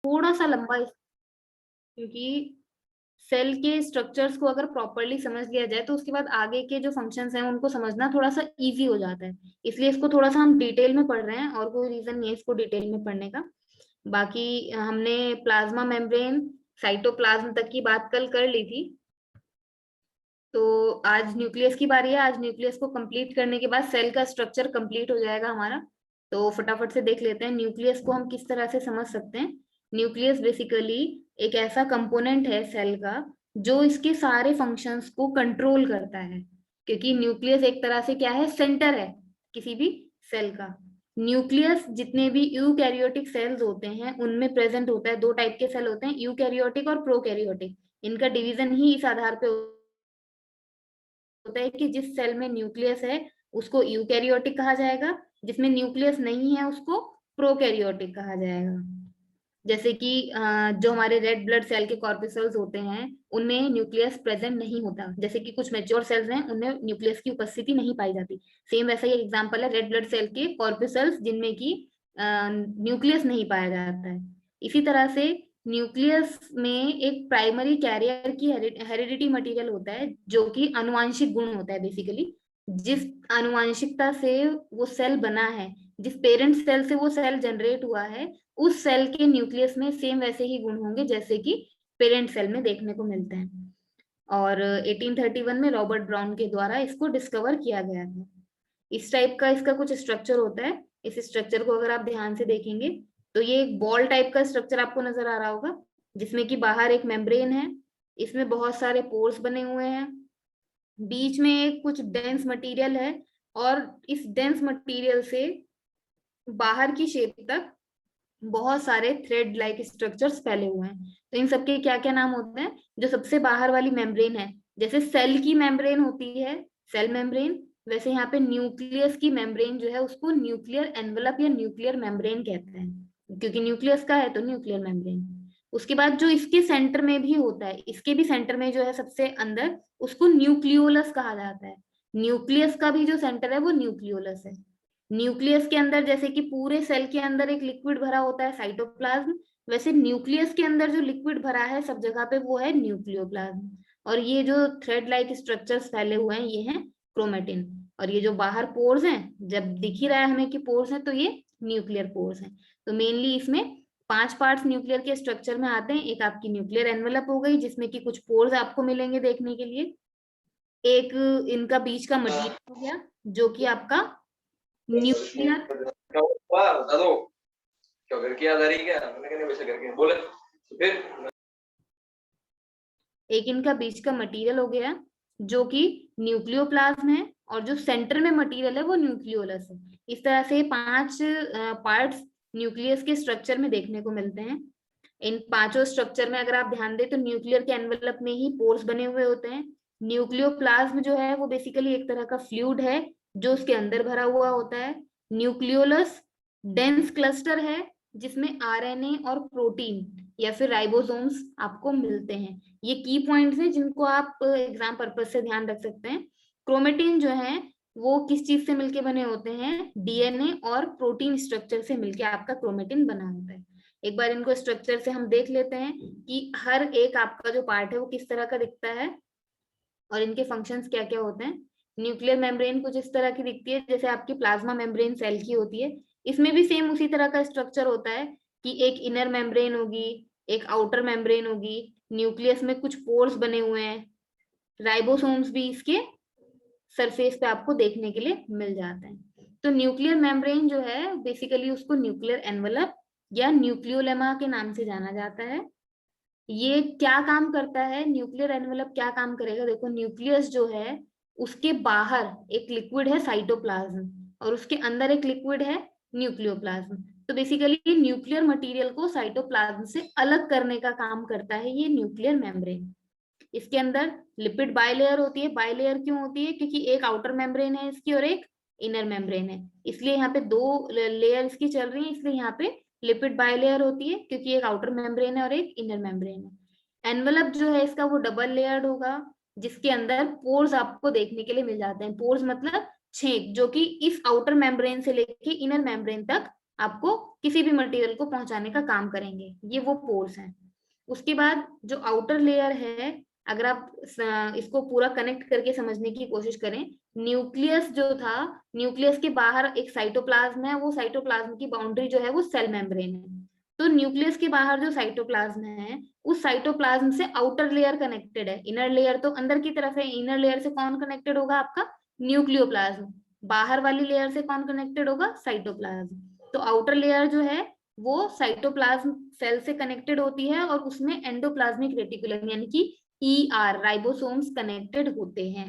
थोड़ा सा लंबा, क्योंकि सेल के स्ट्रक्चर्स को अगर प्रॉपरली समझ लिया जाए तो उसके बाद आगे के जो फंक्शंस हैं उनको समझना थोड़ा सा इजी हो जाता है। इसलिए इसको थोड़ा सा हम डिटेल में पढ़ रहे हैं, और कोई रीजन नहीं है इसको डिटेल में पढ़ने का। बाकी हमने प्लाज्मा मेम्ब्रेन, साइटोप्लाज्म तक की बात कल कर ली थी। तो आज न्यूक्लियस की बारी है। आज न्यूक्लियस को कंप्लीट करने के बाद सेल का स्ट्रक्चर कंप्लीट हो जाएगा हमारा। तो फटाफट से देख लेते हैं न्यूक्लियस को हम किस तरह से समझ सकते हैं। न्यूक्लियस बेसिकली एक ऐसा कंपोनेंट है सेल का जो इसके सारे फंक्शंस को कंट्रोल करता है, क्योंकि न्यूक्लियस एक तरह से क्या है, सेंटर है किसी भी सेल का। न्यूक्लियस जितने भी यूकैरियोटिक सेल्स होते हैं उनमें प्रेजेंट होता है। दो टाइप के सेल होते हैं, यूकैरियोटिक और प्रोकैरियोटिक। इनका डिवीजन ही इस आधार पे होता है कि जिस सेल में न्यूक्लियस है उसको यूकैरियोटिक कहा जाएगा, जिसमें न्यूक्लियस नहीं है उसको प्रोकैरियोटिक कहा जाएगा। जैसे कि जो हमारे रेड ब्लड सेल के कॉर्पिसल्स होते हैं उनमें न्यूक्लियस प्रेजेंट नहीं होता, जैसे कि कुछ मैच्योर सेल्स हैं उनमें न्यूक्लियस की उपस्थिति नहीं पाई जाती। सेम वैसा ही एग्जांपल है रेड ब्लड सेल के कॉर्पिसल्स जिनमें की न्यूक्लियस नहीं पाया जाता है। इसी तरह से न्यूक्लियस में एक प्राइमरी कैरियर की हेरिडिटी मटेरियल होता है जो कि अनुवांशिक गुण होता है बेसिकली। जिस अनुवांशिकता से वो सेल बना है, जिस पेरेंट सेल से वो सेल जनरेट हुआ है, उस सेल के न्यूक्लियस में सेम वैसे ही गुण होंगे जैसे कि पेरेंट सेल में देखने को मिलते हैं। और 1831 में रॉबर्ट ब्राउन के द्वारा इसको डिस्कवर किया गया था। इस टाइप का इसका कुछ स्ट्रक्चर होता है। इस स्ट्रक्चर को अगर आप ध्यान से देखेंगे तो ये एक बॉल टाइप का स्ट्रक्चर आपको नजर आ रहा होगा, जिसमें कि बाहर एक मेम्ब्रेन है, इसमें बहुत सारे पोर्स बने हुए हैं, बीच में एक कुछ डेंस मटेरियल है, और इस डेंस मटेरियल से बाहर की शेप तक बहुत सारे थ्रेड लाइक स्ट्रक्चर्स फैले हुए हैं। तो इन सबके क्या क्या नाम होते हैं? जो सबसे बाहर वाली मेम्ब्रेन है, जैसे सेल की मेम्ब्रेन होती है सेल मेम्ब्रेन, वैसे यहाँ पे न्यूक्लियस की मेम्ब्रेन जो है उसको न्यूक्लियर एनवलप या न्यूक्लियर मेम्ब्रेन कहते हैं, क्योंकि न्यूक्लियस का है तो न्यूक्लियर मेम्ब्रेन। उसके बाद जो इसके सेंटर में भी होता है, इसके भी सेंटर में जो है सबसे अंदर, उसको न्यूक्लियोलस कहा जाता है। न्यूक्लियस का भी जो सेंटर है वो न्यूक्लियोलस है। न्यूक्लियस के अंदर जैसे कि पूरे सेल के अंदर एक लिक्विड भरा होता है साइटोप्लाज्म, वैसे न्यूक्लियस के अंदर जो लिक्विड भरा है सब जगह पे वो है न्यूक्लियोप्लाज्म। और ये जो थ्रेड लाइक स्ट्रक्चर्स फैले हुए हैं ये हैं क्रोमेटिन। और ये जो बाहर पोर्स हैं, जब दिख ही रहा है हमें कि पोर्स हैं, तो ये न्यूक्लियर पोर्स हैं। तो मेनली इसमें 5 पार्ट्स न्यूक्लियर के स्ट्रक्चर में आते हैं। एक आपकी न्यूक्लियर एनवेलप हो गई जिसमें कि कुछ पोर्स आपको मिलेंगे देखने के लिए। एक इनका बीच का मटेरियल हो गया जो कि आपका न्यूक्लियर, बता दो क्या घर की याद आ रही क्या? मैंने कहने वैसे करके बोले फिर एक इनका बीच का मटेरियल हो गया जो कि न्यूक्लियोप्लाज्म है, और जो सेंटर में मटेरियल है वो न्यूक्लियोलस है। इस तरह से 5 पार्ट्स न्यूक्लियस के स्ट्रक्चर में देखने को मिलते हैं। इन पांचों स्ट्रक्चर में अगर आप ध्यान दें तो न्यूक्लियर के एनवेलप में ही पोर्स बने हुए होते हैं। न्यूक्लियोप्लाज्म जो है वो बेसिकली एक तरह का फ्लूइड है जो उसके अंदर भरा हुआ होता है। न्यूक्लियोलस डेंस क्लस्टर है जिसमें आरएनए और प्रोटीन या फिर राइबोसोम्स आपको मिलते हैं। ये की पॉइंट्स हैं जिनको आप एग्जाम पर्पज से ध्यान रख सकते हैं। क्रोमेटिन जो है वो किस चीज से मिलके बने होते हैं? डीएनए और प्रोटीन स्ट्रक्चर से मिलके आपका क्रोमेटिन बना होता है। एक बार इनको स्ट्रक्चर से हम देख लेते हैं कि हर एक आपका जो पार्ट है वो किस तरह का दिखता है और इनके फंक्शंस क्या क्या होते हैं। न्यूक्लियर मेम्ब्रेन कुछ इस तरह की दिखती है जैसे आपकी प्लाज्मा मेम्ब्रेन सेल की होती है। इसमें भी सेम उसी तरह का स्ट्रक्चर होता है कि एक इनर मेम्ब्रेन होगी, एक आउटर मेम्ब्रेन होगी, न्यूक्लियस में कुछ पोर्स बने हुए हैं, राइबोसोम्स भी इसके सरफेस पे आपको देखने के लिए मिल जाते हैं। तो न्यूक्लियर मेम्ब्रेन जो है बेसिकली उसको न्यूक्लियर एनवलप या न्यूक्लियोलेमा के नाम से जाना जाता है। ये क्या काम करता है? न्यूक्लियर एनवलप क्या काम करेगा? देखो, न्यूक्लियस जो है उसके बाहर एक लिक्विड है साइटोप्लाज्म, और उसके अंदर एक लिक्विड है न्यूक्लियोप्लाज्म। तो बेसिकली न्यूक्लियर मटेरियल को साइटोप्लाज्म से अलग करने का काम करता है ये न्यूक्लियर मेम्ब्रेन। इसके अंदर लिपिड बाइलेयर होती है। बाइलेयर क्यों होती है? क्योंकि एक आउटर मेम्ब्रेन है इसकी और एक इनर मेम्ब्रेन है, इसलिए यहाँ पे 2 लेयर इसकी चल रही है, इसलिए यहाँ पे लिपिड बाइलेयर होती है, क्योंकि एक आउटर मेम्ब्रेन है और एक इनर मेम्ब्रेन है। एनवलप जो है इसका वो डबल लेयर्ड होगा जिसके अंदर पोर्स आपको देखने के लिए मिल जाते हैं। पोर्स मतलब छेद, जो कि इस आउटर मेम्ब्रेन से लेके इनर मेम्ब्रेन तक आपको किसी भी मटेरियल को पहुंचाने का काम करेंगे, ये वो पोर्स हैं। उसके बाद जो आउटर लेयर है, अगर आप इसको पूरा कनेक्ट करके समझने की कोशिश करें, न्यूक्लियस जो था, न्यूक्लियस के बाहर एक साइटोप्लाज्म है, वो साइटोप्लाज्म की बाउंड्री जो है वो सेल मेम्ब्रेन है। तो न्यूक्लियस के बाहर जो साइटोप्लाज्म है, उस साइटोप्लाज्म से आउटर लेयर कनेक्टेड है, इनर लेयर तो अंदर की तरफ है, इनर लेयर से कौन कनेक्टेड होगा? आपका न्यूक्लियोप्लाज्म। बाहर वाली लेयर से कौन कनेक्टेड होगा? साइटोप्लाज्म। तो आउटर लेयर जो है वो साइटोप्लाज्म सेल से कनेक्टेड होती है और उसमें एंडोप्लाज्मिक रेटिकुलम यानी कि ER राइबोसोम्स कनेक्टेड होते हैं।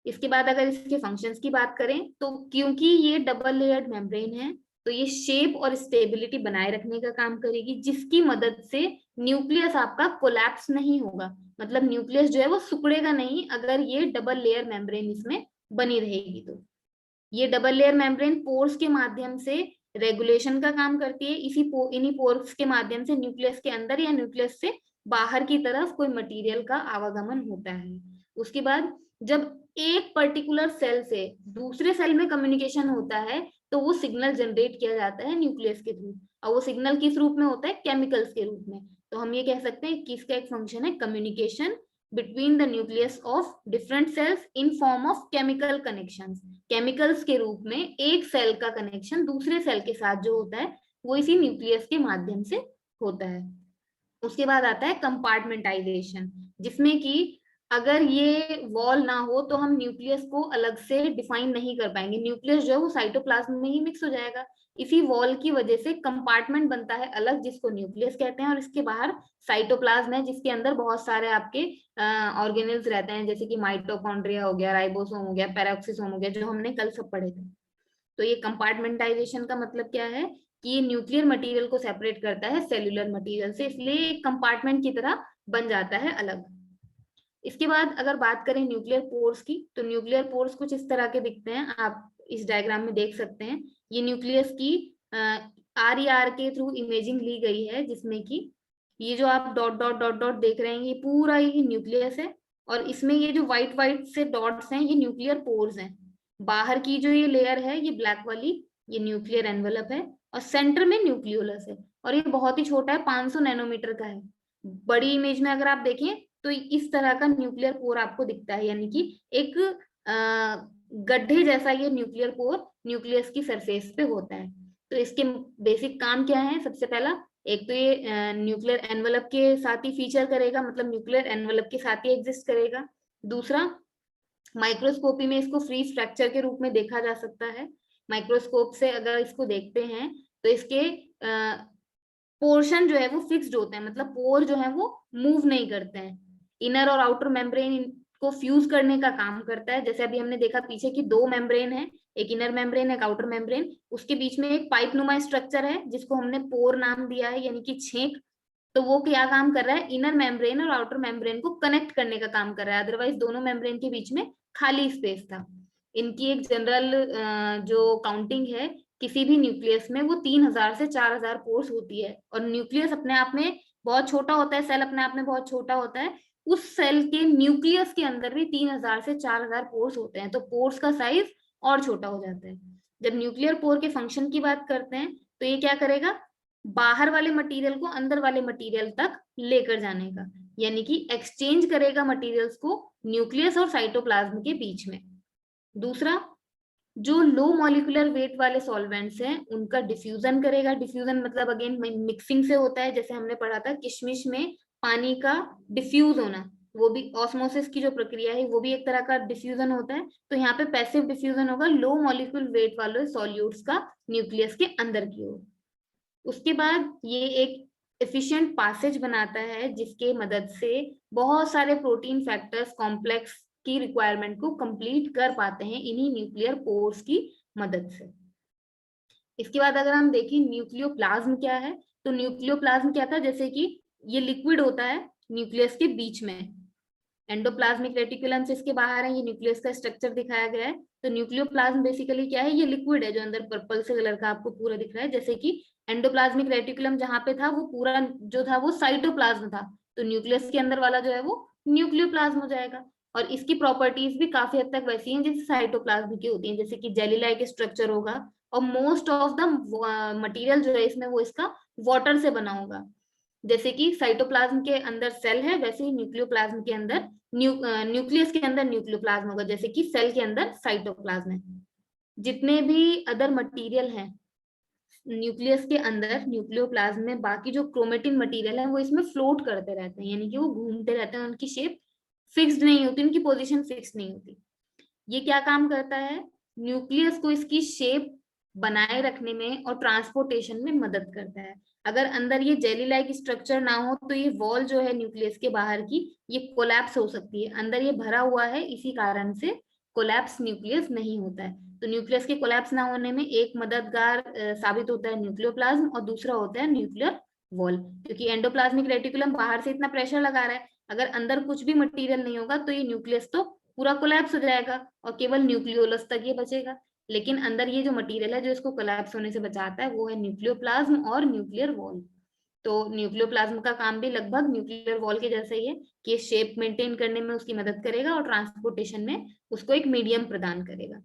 इसके बाद अगर इसके फंक्शंस की बात करें तो क्योंकि ये डबल लेयर्ड मेम्ब्रेन है, तो ये शेप और स्टेबिलिटी बनाए रखने का काम करेगी, जिसकी मदद से न्यूक्लियस आपका कोलैप्स नहीं होगा। मतलब न्यूक्लियस जो है वो सिकुड़ेगा नहीं अगर ये डबल लेयर मेम्ब्रेन इसमें बनी रहेगी। तो ये डबल लेयर मेम्ब्रेन पोर्स के माध्यम से रेगुलेशन का काम करती है। इन्हीं पोर्स के माध्यम से न्यूक्लियस के अंदर या न्यूक्लियस से बाहर की तरफ कोई मटेरियल का आवागमन होता है। उसके बाद जब एक पर्टिकुलर सेल से दूसरे सेल में कम्युनिकेशन होता है तो वो सिग्नल जनरेट किया जाता है न्यूक्लियस के थ्रू, और वो सिग्नल किस रूप में होता है? केमिकल्स के रूप में। तो हम ये कह सकते हैं कि इसका एक फंक्शन है communication between the nucleus of different cells in form of chemical connections। Chemicals के रूप में एक सेल का कनेक्शन दूसरे सेल के साथ जो होता है वो इसी न्यूक्लियस के माध्यम से होता है। उसके बाद आता है कंपार्टमेंटाइजेशन, जिसमें कि अगर ये वॉल ना हो तो हम न्यूक्लियस को अलग से डिफाइन नहीं कर पाएंगे। न्यूक्लियस जो है वो साइटोप्लाज्म में ही मिक्स हो जाएगा। इसी वॉल की वजह से कंपार्टमेंट बनता है अलग, जिसको न्यूक्लियस कहते हैं, और इसके बाहर साइटोप्लाज्म है जिसके अंदर बहुत सारे आपके ऑर्गेनेल्स रहते हैं, जैसे कि माइटोकॉन्ड्रिया हो गया, राइबोसोम हो गया, पेरोक्सिसोम हो गया, जो हमने कल सब पढ़े थे। तो ये कंपार्टमेंटाइजेशन का मतलब क्या है कि ये न्यूक्लियर मटेरियल को सेपरेट करता है सेल्यूलर मटेरियल से, इसलिए एक कंपार्टमेंट की तरह बन जाता है अलग। इसके बाद अगर बात करें न्यूक्लियर पोर्स की, तो न्यूक्लियर पोर्स कुछ इस तरह के दिखते हैं, आप इस डायग्राम में देख सकते हैं। ये न्यूक्लियस की RER के थ्रू इमेजिंग ली गई है, जिसमें कि ये जो आप डॉट डॉट डॉट डॉट देख रहे हैं ये पूरा ये न्यूक्लियस है, और इसमें ये जो व्हाइट व्हाइट से डॉट्स हैं ये न्यूक्लियर पोर्स हैं। बाहर की जो ये लेयर है ये ब्लैक वाली, ये न्यूक्लियर एनवेलप है, और सेंटर में न्यूक्लियोलस है, और ये बहुत ही छोटा है, 500 नैनोमीटर का है। बड़ी इमेज में अगर आप देखें तो इस तरह का न्यूक्लियर पोर आपको दिखता है, यानी कि एक गड्ढे जैसा ये न्यूक्लियर पोर न्यूक्लियस की सरफेस पे होता है। तो इसके बेसिक काम क्या है? सबसे पहला, एक तो ये न्यूक्लियर एनवेलप के साथ ही फीचर करेगा, मतलब न्यूक्लियर एनवेलप के साथ ही एग्जिस्ट करेगा। दूसरा, माइक्रोस्कोपी में इसको फ्री स्ट्रक्चर के रूप में देखा जा सकता है। माइक्रोस्कोप से अगर इसको देखते हैं तो इसके पोर्शन जो है वो फिक्स्ड होते हैं, मतलब पोर जो है वो मूव नहीं करते हैं। इनर और आउटर मेम्ब्रेन को फ्यूज करने का काम करता है। जैसे अभी हमने देखा पीछे की दो मेम्ब्रेन है, एक इनर मेम्ब्रेन एक आउटर मेम्ब्रेन, उसके बीच में एक पाइप नुमा स्ट्रक्चर है जिसको हमने पोर नाम दिया है, यानी कि छेक। तो वो क्या काम कर रहा है? इनर मेम्ब्रेन और आउटर मेम्ब्रेन को कनेक्ट करने का काम कर रहा है, अदरवाइज दोनों मेम्ब्रेन के बीच में खाली स्पेस था। इनकी एक जनरल जो काउंटिंग है किसी भी न्यूक्लियस में, वो 3000 से 4000 पोर्स होती है। और न्यूक्लियस अपने आप में बहुत छोटा होता है, सेल अपने आप में बहुत छोटा होता है, उस सेल के न्यूक्लियस के अंदर भी 3000 से 4000 पोर्स होते हैं, तो पोर्स का साइज और छोटा हो जाता है। जब न्यूक्लियर पोर के फंक्शन की बात करते हैं तो ये क्या करेगा? बाहर वाले मटेरियल को अंदर वाले मटेरियल तक लेकर जाने का, यानी कि एक्सचेंज करेगा मटेरियल्स को न्यूक्लियस और साइटोप्लाज्म के बीच में। दूसरा, जो लो मॉलिक्यूलर वेट वाले सॉल्वेंट्स हैं उनका डिफ्यूजन करेगा। डिफ्यूजन मतलब अगेन मिक्सिंग से होता है, जैसे हमने पढ़ा था किशमिश में पानी का डिफ्यूज होना, वो भी ऑस्मोसिस की जो प्रक्रिया है वो भी एक तरह का डिफ्यूजन होता है। तो यहाँ पे पैसिव डिफ्यूजन होगा लो मॉलिक्यूल वेट वाले सॉल्यूट्स का न्यूक्लियस के अंदर की ओर। उसके बाद ये एक एफिशिएंट पासेज बनाता है जिसके मदद से बहुत सारे प्रोटीन फैक्टर्स कॉम्प्लेक्स की रिक्वायरमेंट को कंप्लीट कर पाते हैं इन्हीं न्यूक्लियर पोर्स की मदद से। इसके बाद अगर हम देखें न्यूक्लियोप्लाज्म क्या है, तो न्यूक्लियोप्लाज्म क्या था? जैसे कि ये लिक्विड होता है न्यूक्लियस के बीच में, एंडोप्लाज्मिक रेटिकुलम से इसके बाहर है, ये न्यूक्लियस का स्ट्रक्चर दिखाया गया है। तो न्यूक्लियोप्लाज्म बेसिकली क्या है? ये लिक्विड है जो अंदर पर्पल से कलर का आपको पूरा दिख रहा है। जैसे कि एंडोप्लाज्मिक रेटिकुलम जहां पे था वो पूरा जो था वो साइटोप्लाज्म था, तो न्यूक्लियस के अंदर वाला जो है वो न्यूक्लियोप्लाज्म हो जाएगा। और इसकी प्रॉपर्टीज भी काफी हद तक वैसी हैं जैसे साइटोप्लाज्म की होती हैं, जैसे कि जेली लाइक स्ट्रक्चर होगा और मोस्ट ऑफ द मटेरियल जो है इसमें वो इसका वाटर से बना होगा। जैसे कि साइटोप्लाज्म के अंदर सेल है, वैसे ही न्यूक्लियोप्लाज्म के अंदर न्यूक्लियस के अंदर न्यूक्लियोप्लाज्म होगा, जैसे कि सेल के अंदर साइटोप्लाज्म है। जितने भी अदर मटेरियल हैं न्यूक्लियस के अंदर न्यूक्लियोप्लाज्म में, बाकी जो क्रोमेटिन मटेरियल है वो इसमें फ्लोट करते रहते हैं, यानी कि वो घूमते रहते हैं, उनकी शेप फिक्स्ड नहीं होती, उनकी पोजीशन फिक्स नहीं होती। ये क्या काम करता है, न्यूक्लियस को इसकी शेप बनाए रखने में और ट्रांसपोर्टेशन में मदद करता है। अगर अंदर ये जेली लाइक स्ट्रक्चर ना हो तो ये वॉल जो है न्यूक्लियस के बाहर की, ये कोलैप्स हो सकती है। अंदर ये भरा हुआ है, इसी कारण से कोलैप्स न्यूक्लियस नहीं होता है। तो न्यूक्लियस के कोलैप्स ना होने में एक मददगार साबित होता है न्यूक्लियोप्लाज्म, और दूसरा होता है न्यूक्लियर वॉल। क्योंकि एंडोप्लाज्मिक रेटिकुलम बाहर से इतना प्रेशर लगा रहा है, अगर अंदर कुछ भी मटेरियल नहीं होगा तो ये न्यूक्लियस तो पूरा कोलैप्स हो जाएगा और केवल न्यूक्लियोलस तक ये बचेगा। लेकिन अंदर ये जो मटेरियल है जो इसको कोलैप्स होने से बचाता है वो है न्यूक्लियोप्लाज्म और न्यूक्लियर वॉल। तो न्यूक्लियोप्लाज्म का काम भी लगभग न्यूक्लियर वॉल के जैसा ही है कि शेप मेंटेन करने में उसकी मदद करेगा और ट्रांसपोर्टेशन में उसको एक मीडियम प्रदान करेगा।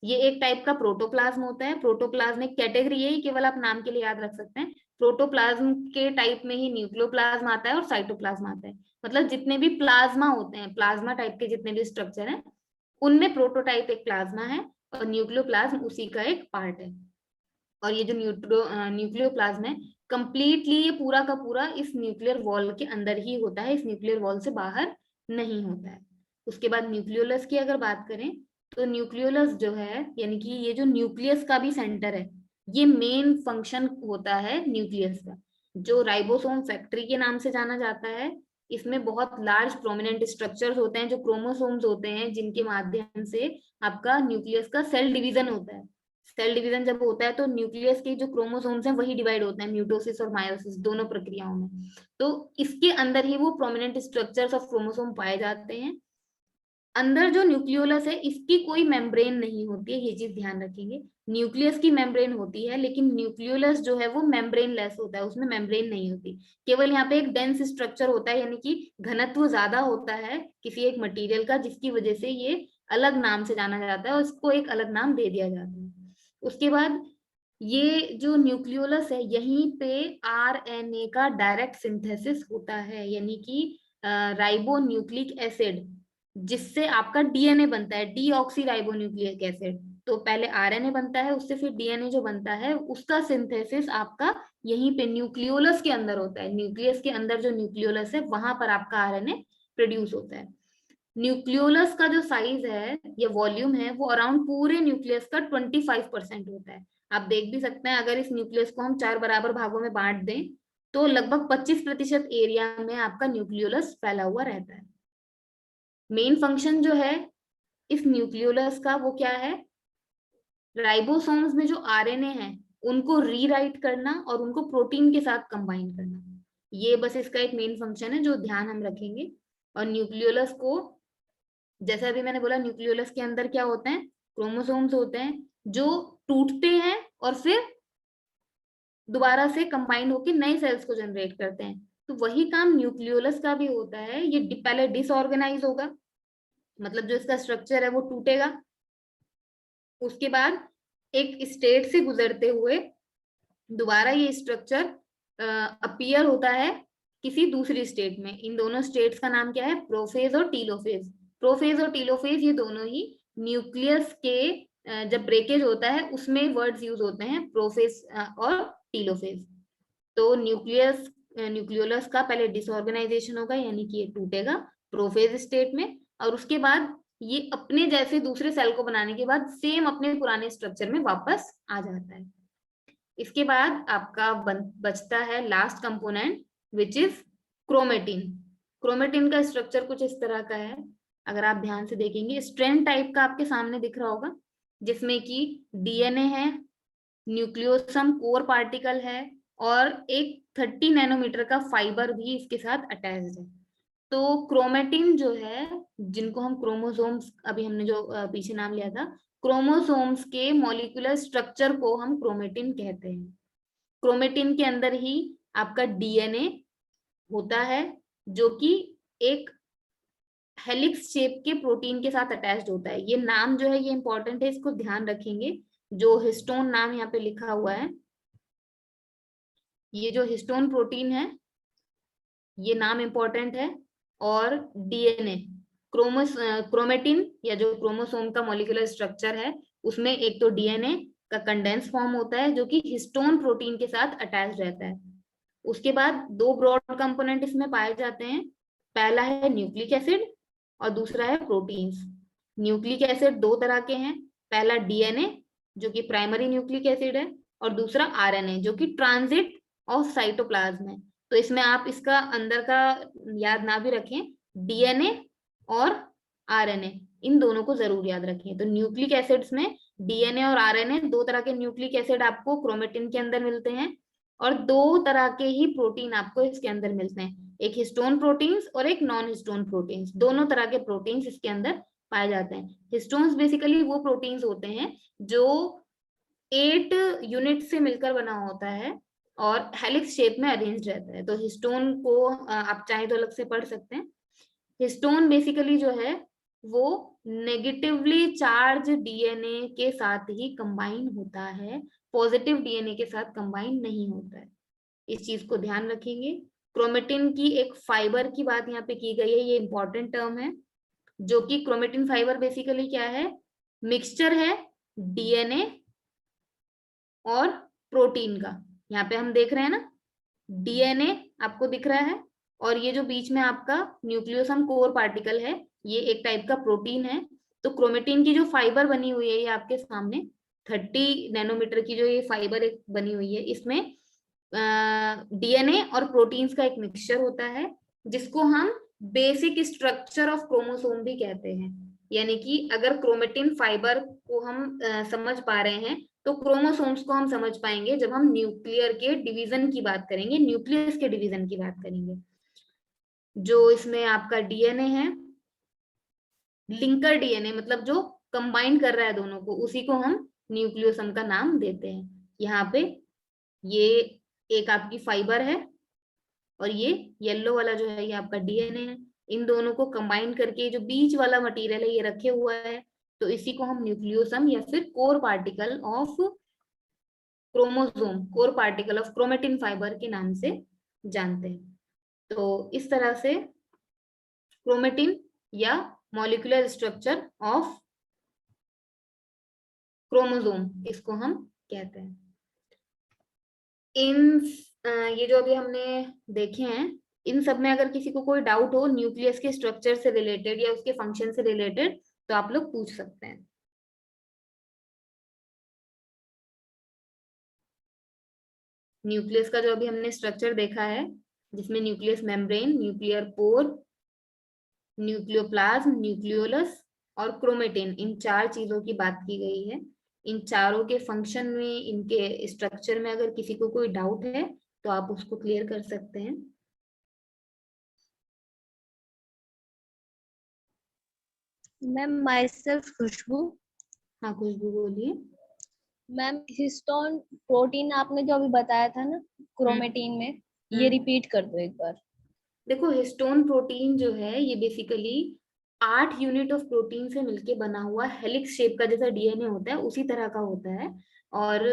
ये एक टाइप का प्रोटोप्लाज्म होता है। प्रोटोप्लाज्म एक कैटेगरी है, केवल आप नाम के लिए याद रख सकते हैं। प्रोटोप्लाज्म के टाइप में ही न्यूक्लियोप्लाज्म आता है और साइटोप्लाज्म आता है। मतलब जितने भी प्लाज्मा होते हैं, प्लाज्मा टाइप के जितने भी स्ट्रक्चर हैं, उनमें प्रोटोटाइप एक प्लाज्मा है और न्यूक्लियोप्लाज्म उसी का एक पार्ट है। और ये जो न्यूक्लियोप्लाज्म है, कंप्लीटली ये पूरा का पूरा इस न्यूक्लियर वॉल के अंदर ही होता है, इस न्यूक्लियर वॉल से बाहर नहीं होता है। उसके बाद न्यूक्लियोलस की अगर बात करें तो न्यूक्लियोलस जो है, यानी कि ये जो न्यूक्लियस का भी सेंटर है, ये मेन फंक्शन होता है न्यूक्लियस का, जो राइबोसोम फैक्ट्री के नाम से जाना जाता है। इसमें बहुत लार्ज प्रोमिनेंट स्ट्रक्चर्स होते हैं जो क्रोमोसोम्स होते हैं, जिनके माध्यम से आपका न्यूक्लियस का सेल डिवीजन होता है। सेल डिवीजन जब होता है तो न्यूक्लियस के जो क्रोमोसोम्स हैं वही डिवाइड होते हैं, म्यूटोसिस और मायोसिस दोनों प्रक्रियाओं में। तो इसके अंदर ही वो प्रोमिनेंट स्ट्रक्चर्स ऑफ क्रोमोसोम पाए जाते हैं। अंदर जो न्यूक्लियोलस है इसकी कोई मेम्ब्रेन नहीं होती है, ये चीज ध्यान रखेंगे। न्यूक्लियस की मेम्ब्रेन होती है, लेकिन न्यूक्लियोलस जो है वो मेम्ब्रेन लेस होता है, उसमें मेम्ब्रेन नहीं होती। केवल यहाँ पे एक डेंस स्ट्रक्चर होता है, यानी कि घनत्व ज्यादा होता है किसी एक मटेरियल का, जिसकी वजह से ये अलग नाम से जाना जाता है और इसको एक अलग नाम दे दिया जाता है। उसके बाद ये जो न्यूक्लियोलस है, यहीं पे आरएनए का डायरेक्ट सिंथेसिस होता है, यानी कि राइबो न्यूक्लिक एसिड, जिससे आपका डीएनए बनता है, डीऑक्सी राइबो न्यूक्लिक एसिड। तो पहले आरएनए बनता है, उससे फिर डीएनए जो बनता है उसका सिंथेसिस आपका यहीं पे न्यूक्लियोलस के अंदर होता है। न्यूक्लियस के अंदर जो न्यूक्लियोलस है वहां पर आपका आरएनए प्रोड्यूस होता है। न्यूक्लियोलस का जो साइज है या वॉल्यूम है वो अराउंड पूरे न्यूक्लियस का 25% होता है। आप देख भी सकते हैं, अगर इस न्यूक्लियस को हम 4 बराबर भागों में बांट दें तो लगभग 25% एरिया में आपका न्यूक्लियोलस फैला हुआ रहता है। मेन फंक्शन जो है इस न्यूक्लियोलस का वो क्या है, राइबोसोम्स में जो आरएनए है उनको रीराइट करना और उनको प्रोटीन के साथ कंबाइन करना। ये बस इसका एक मेन फंक्शन है जो ध्यान हम रखेंगे। और न्यूक्लियोलस को, जैसा अभी मैंने बोला, न्यूक्लियोलस के अंदर क्या होते हैं, क्रोमोसोम्स होते हैं जो टूटते हैं और फिर दोबारा से कंबाइन होकर नए सेल्स को जनरेट करते हैं। तो वही काम न्यूक्लियोलस का भी होता है। ये पहले डिसऑर्गेनाइज होगा, मतलब जो इसका स्ट्रक्चर है वो टूटेगा, उसके बाद एक स्टेट से गुजरते हुए दोबारा ये स्ट्रक्चर अपीयर होता है किसी दूसरी स्टेट में। इन दोनों स्टेट्स का नाम क्या है, प्रोफेज और टीलोफेज। प्रोफेज और टीलोफेज ये दोनों ही न्यूक्लियस के जब ब्रेकेज होता है उसमें वर्ड्स यूज होते हैं, प्रोफेज और टीलोफेज। तो न्यूक्लियोलस का पहले डिसऑर्गेनाइजेशन होगा, यानी कि ये टूटेगा प्रोफेज स्टेट में, और उसके बाद ये अपने जैसे दूसरे सेल को बनाने के बाद सेम अपने पुराने स्ट्रक्चर में वापस आ जाता है। इसके बाद आपका बचता है last component which is chromatin. Chromatin का स्ट्रक्चर कुछ इस तरह का है, अगर आप ध्यान से देखेंगे स्ट्रैंड टाइप का आपके सामने दिख रहा होगा, जिसमें कि डीएनए है, न्यूक्लियोसम कोर पार्टिकल है और एक 30 नैनोमीटर का फाइबर भी इसके साथ अटैच्ड है। तो क्रोमेटिन जो है, जिनको हम क्रोमोसोम्स, अभी हमने जो पीछे नाम लिया था, क्रोमोसोम्स के मॉलिक्यूलर स्ट्रक्चर को हम क्रोमेटिन कहते हैं। क्रोमेटिन के अंदर ही आपका डीएनए होता है जो कि एक हेलिक्स शेप के प्रोटीन के साथ अटैच्ड होता है। ये नाम जो है ये इंपॉर्टेंट है, इसको ध्यान रखेंगे। जो हिस्टोन नाम यहाँ पे लिखा हुआ है, ये जो हिस्टोन प्रोटीन है, ये नाम इंपॉर्टेंट है। और डीएनए, क्रोमेटिन या जो क्रोमोसोम का मॉलिक्यूलर स्ट्रक्चर है, उसमें एक तो डीएनए का कंडेंस फॉर्म होता है जो कि हिस्टोन प्रोटीन के साथ अटैच रहता है। उसके बाद दो ब्रॉड कंपोनेंट इसमें पाए जाते हैं। पहला है न्यूक्लिक एसिड और दूसरा है प्रोटीन्स। न्यूक्लिक एसिड दो तरह के हैं, पहला डीएनए जो कि प्राइमरी न्यूक्लिक एसिड है, और दूसरा आरएनए जो कि ट्रांजिट ऑफ साइटोप्लाज्म है। तो इसमें आप इसका अंदर का याद ना भी रखें, डीएनए और आरएनए, इन दोनों को जरूर याद रखें। तो न्यूक्लिक एसिड्स में डीएनए और आरएनए, दो तरह के न्यूक्लिक एसिड आपको क्रोमेटिन के अंदर मिलते हैं, और दो तरह के ही प्रोटीन आपको इसके अंदर मिलते हैं, एक हिस्टोन प्रोटीन्स और एक नॉन हिस्टोन प्रोटीन्स। दोनों तरह के प्रोटीन्स इसके अंदर पाए जाते हैं। हिस्टोन्स बेसिकली वो प्रोटीन्स होते हैं जो 8 यूनिट से मिलकर बना होता है और हेलिक्स शेप में अरेंज रहता है। तो हिस्टोन को आप चाहे तो अलग से पढ़ सकते हैं। हिस्टोन बेसिकली जो है वो नेगेटिवली चार्ज डीएनए के साथ ही कंबाइन होता है, पॉजिटिव डीएनए के साथ कंबाइन नहीं होता है। इस चीज को ध्यान रखेंगे। क्रोमेटिन की एक फाइबर की बात यहाँ पे की गई है, ये इंपॉर्टेंट टर्म है। जो कि क्रोमेटिन फाइबर बेसिकली क्या है, मिक्सचर है डीएनए और प्रोटीन का। यहाँ पे हम देख रहे हैं ना, डीएनए आपको दिख रहा है, और ये जो बीच में आपका न्यूक्लियोसम कोर पार्टिकल है, ये एक टाइप का प्रोटीन है। तो क्रोमेटिन की जो फाइबर बनी हुई है, ये आपके सामने 30 नैनोमीटर की जो ये फाइबर एक बनी हुई है, इसमें डीएनए और प्रोटीन्स का एक मिक्सचर होता है, जिसको हम बेसिक स्ट्रक्चर ऑफ क्रोमोसोम भी कहते हैं। यानी कि अगर क्रोमेटिन फाइबर को हम समझ पा रहे हैं, तो क्रोमोसोम्स को हम समझ पाएंगे जब हम न्यूक्लियर के डिवीजन की बात करेंगे, न्यूक्लियस के डिवीजन की बात करेंगे। जो इसमें आपका डीएनए है, लिंकर डीएनए, मतलब जो कंबाइन कर रहा है दोनों को, उसी को हम न्यूक्लियोसम का नाम देते हैं। यहाँ पे ये एक आपकी फाइबर है, और ये येलो वाला जो है ये आपका डीएनए है। इन दोनों को कंबाइन करके जो बीच वाला मटेरियल है ये रखे हुआ है, तो इसी को हम न्यूक्लियोसम या फिर core particle of chromosome, core particle of chromatin fibre के नाम से जानते हैं। तो इस तरह से क्रोमेटिन या मॉलिक्यूलर स्ट्रक्चर ऑफ क्रोमोसोम, इसको हम कहते हैं। इन ये जो अभी हमने देखे हैं, इन सब में अगर किसी को कोई डाउट हो न्यूक्लियस के स्ट्रक्चर से रिलेटेड या उसके फंक्शन से रिलेटेड, तो आप लोग पूछ सकते हैं। न्यूक्लियस का जो अभी हमने स्ट्रक्चर देखा है, जिसमें nucleus membrane, nuclear pore, nucleoplasm, nucleolus और क्रोमेटिन, इन चार चीजों की बात की गई है। इन चारों के फंक्शन में, इनके स्ट्रक्चर में अगर किसी को कोई डाउट है तो आप उसको क्लियर कर सकते हैं। मैम माई सेल्फ खुशबू। हाँ खुशबू बोलिए। मैम हिस्टोन प्रोटीन आपने जो अभी बताया था ना क्रोमेटिन में, ये रिपीट कर दो एक बार। देखो हिस्टोन प्रोटीन जो है ये बेसिकली 8 यूनिट ऑफ प्रोटीन से मिलके बना हुआ हेलिक्स शेप का जैसा डीएनए होता है उसी तरह का होता है। और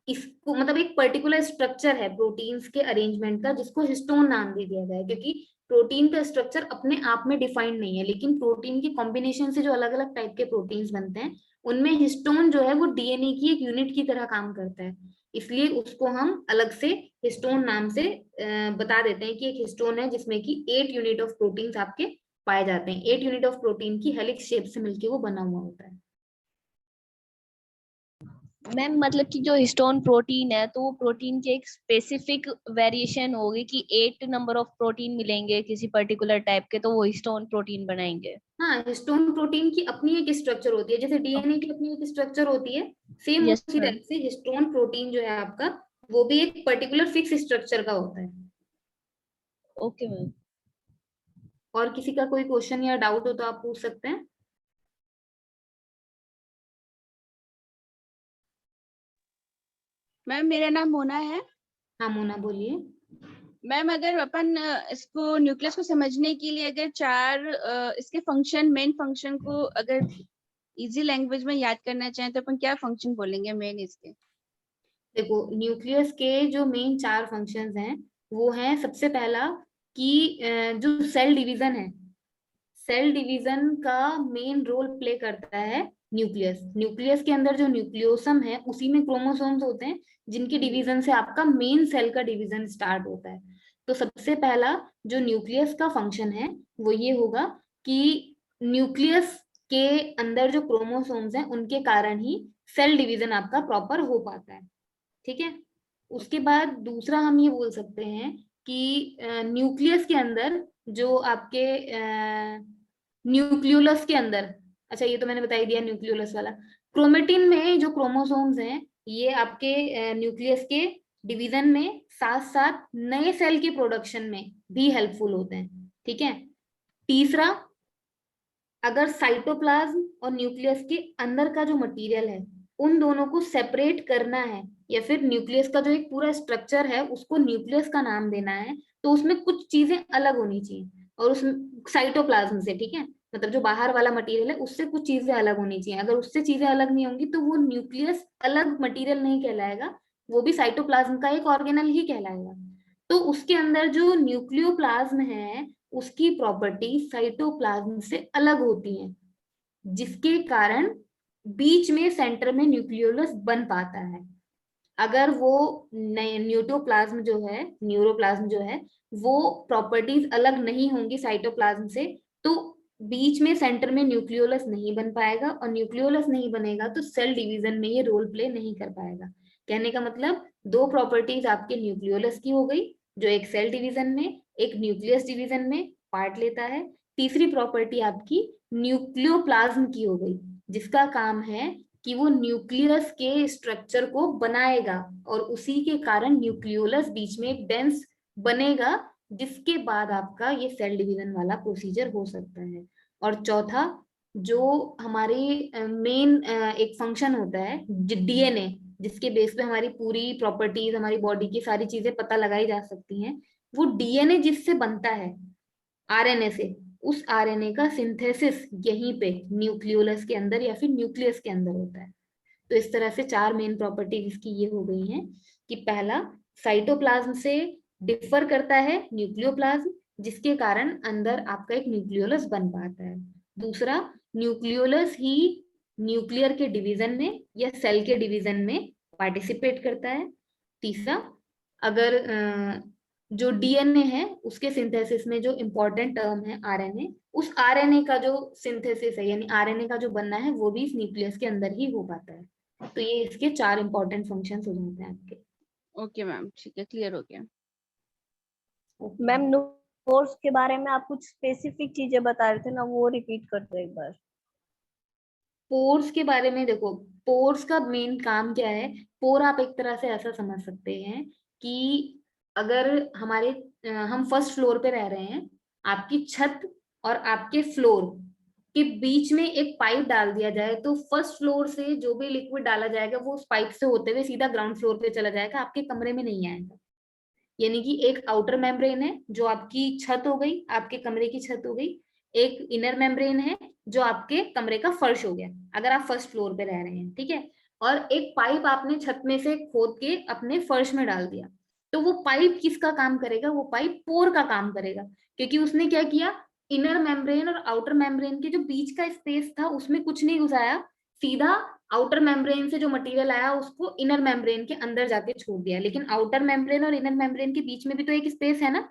इसको मतलब एक पर्टिकुलर स्ट्रक्चर है प्रोटीन्स के अरेंजमेंट का, जिसको हिस्टोन नाम दे दिया गया है, क्योंकि प्रोटीन का स्ट्रक्चर अपने आप में डिफाइंड नहीं है, लेकिन प्रोटीन के कॉम्बिनेशन से जो अलग अलग टाइप के प्रोटीन्स बनते हैं, उनमें हिस्टोन जो है वो डीएनए की एक यूनिट की तरह काम करता है। इसलिए उसको हम अलग से हिस्टोन नाम से बता देते हैं कि एक हिस्टोन है जिसमें कि 8 यूनिट ऑफ प्रोटीन्स आपके पाए जाते हैं। 8 यूनिट ऑफ प्रोटीन की हेलिक्स शेप से मिलके वो बना हुआ होता है। मैम मतलब कि जो हिस्टोन प्रोटीन है, तो वो प्रोटीन की एक स्पेसिफिक वेरिएशन होगी कि 8 नंबर ऑफ प्रोटीन मिलेंगे किसी पर्टिकुलर टाइप के, तो वो हिस्टोन प्रोटीन बनाएंगे। हाँ, हिस्टोन प्रोटीन की अपनी एक स्ट्रक्चर होती है, जैसे डीएनए की अपनी एक स्ट्रक्चर होती है, सेम यस उसी मैम। टाइप से हिस्टोन प्रोटीन जो है आपका, वो भी एक पर्टिकुलर फिक्स स्ट्रक्चर का होता है। Okay ma'am. और किसी का कोई क्वेश्चन या डाउट हो तो आप पूछ सकते हैं। मैम मेरा नाम मोना है। हाँ मोना बोलिए। मैम अगर अपन इसको न्यूक्लियस को समझने के लिए अगर चार इसके फंक्शन, मेन फंक्शन को अगर इजी लैंग्वेज में याद करना चाहें तो अपन क्या फंक्शन बोलेंगे मेन इसके? देखो, न्यूक्लियस के जो मेन 4 फंक्शंस हैं वो हैं, सबसे पहला कि जो सेल डिवीजन है, सेल डिवीजन का मेन रोल प्ले करता है न्यूक्लियस। न्यूक्लियस के अंदर जो न्यूक्लियोसम है उसी में क्रोमोसोम्स होते हैं, जिनके डिवीजन से आपका मेन सेल का डिवीजन स्टार्ट होता है। तो सबसे पहला जो न्यूक्लियस का फंक्शन है वो ये होगा कि न्यूक्लियस के अंदर जो क्रोमोसोम्स हैं उनके कारण ही सेल डिवीजन आपका प्रॉपर हो पाता है। ठीक है। उसके बाद दूसरा हम ये बोल सकते हैं कि न्यूक्लियस के अंदर जो आपके न्यूक्लियोलस के अंदर, अच्छा ये तो मैंने बता ही दिया न्यूक्लियोलस वाला। क्रोमेटिन में जो क्रोमोसोम्स हैं ये आपके न्यूक्लियस के डिवीजन में साथ साथ नए सेल के प्रोडक्शन में भी हेल्पफुल होते हैं। ठीक है। तीसरा, अगर साइटोप्लाज्म और न्यूक्लियस के अंदर का जो मटेरियल है उन दोनों को सेपरेट करना है, या फिर न्यूक्लियस का जो एक पूरा स्ट्रक्चर है उसको न्यूक्लियस का नाम देना है, तो उसमें कुछ चीजें अलग होनी चाहिए। और उस साइटोप्लाज्म से, ठीक है, मतलब जो बाहर वाला मटेरियल है उससे कुछ चीजें अलग होनी चाहिए। अगर उससे चीजें अलग नहीं होंगी तो वो न्यूक्लियस अलग मटेरियल नहीं कहलाएगा, वो भी साइटोप्लाज्म का एक ऑर्गेनल ही कहलाएगा। तो उसके अंदर जो न्यूक्लियोप्लाज्म है उसकी प्रॉपर्टी साइटोप्लाज्म से अलग होती है, जिसके कारण बीच में सेंटर में न्यूक्लियोलस बन पाता है। अगर वो न्यूटोप्लाज्म जो है, न्यूरोप्लाज्म जो है, वो प्रॉपर्टीज अलग नहीं होंगी साइटोप्लाज्म से, तो बीच में सेंटर में न्यूक्लियोलस नहीं बन पाएगा, और न्यूक्लियोलस नहीं बनेगा तो सेल डिवीजन में ये रोल प्ले नहीं कर पाएगा। कहने का मतलब, 2 प्रॉपर्टीज आपके न्यूक्लियोलस की हो गई जो एक सेल डिवीजन में, एक न्यूक्लियस डिवीजन में पार्ट लेता है। तीसरी प्रॉपर्टी आपकी न्यूक्लियोप्लाज्म की हो गई, जिसका काम है कि वो न्यूक्लियस के स्ट्रक्चर को बनाएगा और उसी के कारण न्यूक्लियोलस बीच में एक डेंस बनेगा, जिसके बाद आपका ये सेल डिवीजन वाला प्रोसीजर हो सकता है। और चौथा, जो हमारे मेन एक फंक्शन होता है डीएनए, जिसके बेस पे हमारी पूरी प्रॉपर्टीज, हमारी बॉडी की सारी चीजें पता लगाई जा सकती हैं, वो डीएनए जिससे बनता है आरएनए से, उस आरएनए का सिंथेसिस यहीं पे न्यूक्लियोलस के अंदर या फिर न्यूक्लियस के अंदर होता है। तो इस तरह से 4 मेन प्रॉपर्टीज इसकी ये हो गई हैं कि पहला, साइटोप्लाज्म से डिफर करता है न्यूक्लियोप्लाज्म, जिसके कारण अंदर आपका एक न्यूक्लियोलस बन पाता है। दूसरा, न्यूक्लियोलस ही न्यूक्लियर के डिवीजन में या सेल के डिवीजन में पार्टिसिपेट करता है। तीसरा, अगर जो डीएनए है उसके सिंथेसिस में जो इंपॉर्टेंट टर्म है आरएनए, उस आरएनए का जो सिंथेसिस है यानी आरएनए का जो बनना है वो भी इस न्यूक्लियस के अंदर ही हो पाता है। तो ये इसके 4 इंपॉर्टेंट फंक्शंस हो जाते हैं आपके। ओके मैम, ठीक है, क्लियर हो गया। मैम कोर्स के बारे में आप कुछ स्पेसिफिक चीजें बता रहे थे ना, वो रिपीट कर दो एक बार। पोर्स के बारे में देखो, पोर्स का मेन काम क्या है? पोर आप एक तरह से ऐसा समझ सकते हैं कि अगर हमारे हम फर्स्ट फ्लोर पे रह रहे हैं, आपकी छत और आपके फ्लोर के बीच में एक पाइप डाल दिया जाए, तो फर्स्ट फ्लोर से जो भी लिक्विड डाला जाएगा वो उस पाइप से होते हुए सीधा ग्राउंड फ्लोर पे चला जाएगा, आपके कमरे में नहीं आएगा। यानी कि एक आउटर मेम्ब्रेन है जो आपकी छत हो गई, आपके कमरे की छत हो गई, एक इनर मेम्ब्रेन है जो आपके कमरे का फर्श हो गया, अगर आप फर्स्ट फ्लोर पे रह रहे हैं, ठीक है। और एक पाइप आपने छत में से खोद के अपने फर्श में डाल दिया, तो वो पाइप किसका काम करेगा? वो पाइप पोर का काम करेगा, क्योंकि उसने क्या किया, इनर मेम्ब्रेन और आउटर मेम्ब्रेन के जो बीच का स्पेस था उसमें कुछ नहीं घुसाया, सीधा आउटर मेम्ब्रेन से जो मटेरियल आया उसको इनर मेम्ब्रेन के अंदर जाके छोड़ दिया। लेकिन आउटर मेम्ब्रेन और इनर मेम्ब्रेन के बीच में भी तो एक स्पेस है ना,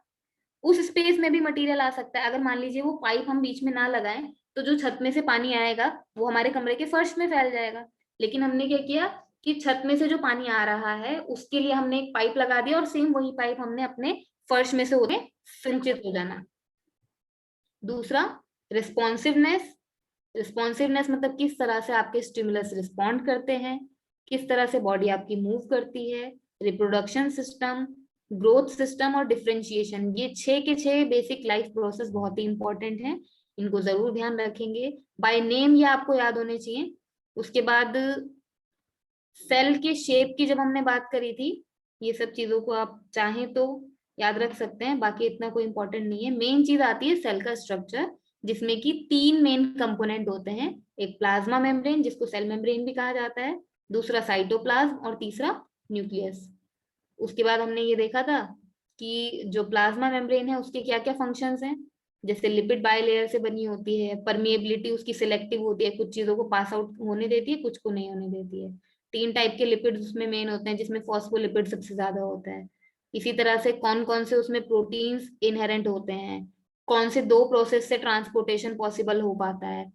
उस स्पेस में भी मटेरियल आ सकता है। अगर मान लीजिए वो पाइप हम बीच में ना लगाएं तो जो छत में से पानी आएगा वो हमारे कमरे के फर्श में फैल जाएगा। लेकिन हमने क्या किया कि छत में से जो पानी आ रहा है उसके लिए हमने एक पाइप लगा दिया, और सेम वही पाइप हमने अपने फर्श में से होने संचित हो जाना। दूसरा, रिस्पॉन्सिवनेस। रिस्पॉन्सिवनेस मतलब किस तरह से आपके स्टिमुलस रिस्पॉन्ड करते हैं, किस तरह से बॉडी आपकी मूव करती है। रिप्रोडक्शन सिस्टम, ग्रोथ सिस्टम और डिफरेंशिएशन, ये 6 के 6 बेसिक लाइफ प्रोसेस बहुत ही इंपॉर्टेंट हैं, इनको जरूर ध्यान रखेंगे। बाय नेम ये आपको याद होने चाहिए। उसके बाद सेल के शेप की जब हमने बात करी थी, ये सब चीजों को आप चाहें तो याद रख सकते हैं, बाकी इतना कोई इंपॉर्टेंट नहीं है। मेन चीज आती है सेल का स्ट्रक्चर, जिसमें कि 3 मेन कंपोनेंट होते हैं, एक प्लाज्मा मेम्ब्रेन जिसको सेल मेम्ब्रेन भी कहा जाता है, दूसरा साइटोप्लाज्म और तीसरा न्यूक्लियस। उसके बाद हमने ये देखा था कि जो प्लाज्मा मेम्ब्रेन है उसके क्या क्या फंक्शंस हैं, जैसे लिपिड बायलेयर से बनी होती है, परमिएबिलिटी उसकी सिलेक्टिव होती है, कुछ चीजों को पास आउट होने देती है, कुछ को नहीं होने देती है। 3 टाइप के लिपिड उसमें मेन होते हैं, जिसमें फॉस्फोलिपिड सबसे ज्यादा होता है। इसी तरह से कौन कौन से उसमें प्रोटीन्स इनहेरेंट होते हैं, कौन से 2 प्रोसेस से ट्रांसपोर्टेशन पॉसिबल हो पाता है।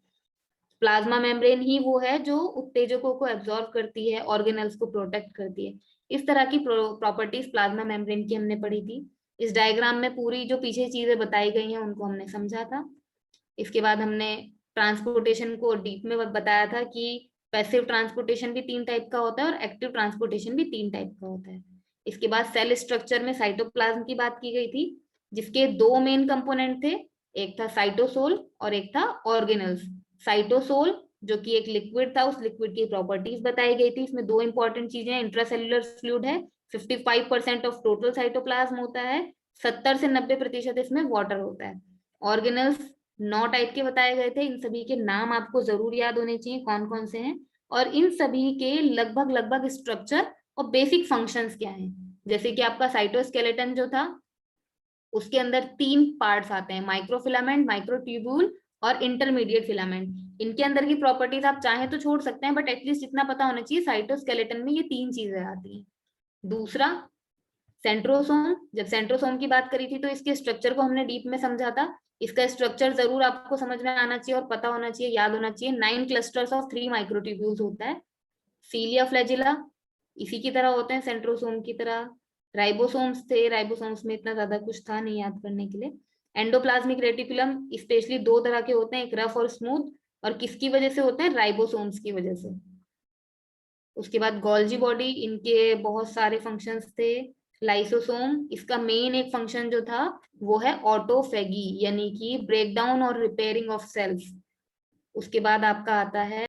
प्लाज्मा मेम्ब्रेन ही वो है जो उत्तेजकों को एब्जॉर्ब करती है, ऑर्गेनल्स को प्रोटेक्ट करती है। इस तरह की प्रॉपर्टीज प्लाज्मा मेम्ब्रेन की हमने पढ़ी थी। इस डायग्राम में पूरी जो पीछे चीजें बताई गई हैं उनको हमने समझा था। इसके बाद हमने ट्रांसपोर्टेशन को डीप में बताया था कि पैसिव ट्रांसपोर्टेशन भी 3 टाइप का होता है और एक्टिव ट्रांसपोर्टेशन भी 3 टाइप का होता है। इसके बाद सेल स्ट्रक्चर में साइटोप्लाज्म की बात की गई थी, जिसके 2 मेन कंपोनेंट थे, एक था साइटोसोल और एक था ऑर्गेनल्स। साइटोसोल जो कि एक लिक्विड था, उस लिक्विड की प्रॉपर्टीज बताई गई थी। इसमें 2 इंपॉर्टेंट चीजें, इंट्रासेल्युलर फ्लूइड है, 55% ऑफ टोटल साइटोप्लाज्म होता है, 70 से 90% इसमें वाटर होता है। ऑर्गेनल्स 9 टाइप के बताए गए थे, इन सभी के नाम आपको जरूर याद होने चाहिए कौन कौन से हैं, और इन सभी के लगभग लगभग स्ट्रक्चर और बेसिक फंक्शंस क्या हैं। जैसे कि आपका साइटोस्केलेटन जो था उसके अंदर 3 पार्ट्स आते हैं, माइक्रोफिलामेंट, माइक्रोट्यूब्यूल और इंटरमीडिएट फिलामेंट। इनके अंदर की प्रॉपर्टीज आप चाहें तो छोड़ सकते हैं, बट एटलीस्ट इतना पता होना चाहिए साइटोस्केलेटन में ये 3 चीजें आती हैं। दूसरा सेंट्रोसोम, जब सेंट्रोसोम की बात करी थी तो इसके स्ट्रक्चर को हमने डीप में समझा था। इसका स्ट्रक्चर जरूर आपको समझ में आना चाहिए और पता होना चाहिए, याद होना चाहिए। 9 क्लस्टर्स ऑफ 3 माइक्रोट्यूब्यूल्स होता है। सीलिया फ्लैजिला इसी की तरह होते हैं, सेंट्रोसोम की तरह। राइबोसोम्स थे, राइबोसोम्स में इतना ज्यादा कुछ था नहीं याद करने के लिए। एंडोप्लाज्मिक रेटिकुलम स्पेशली 2 तरह के होते हैं, एक रफ और स्मूथ, और किसकी वजह से होते हैं, राइबोसोम्स की वजह से। उसके बाद गोल्जी बॉडी, इनके बहुत सारे फंक्शंस थे। लाइसोसोम, इसका मेन एक फंक्शन जो था वो है ऑटोफेगी, यानी कि ब्रेकडाउन और रिपेयरिंग ऑफ सेल्स। उसके बाद आपका आता है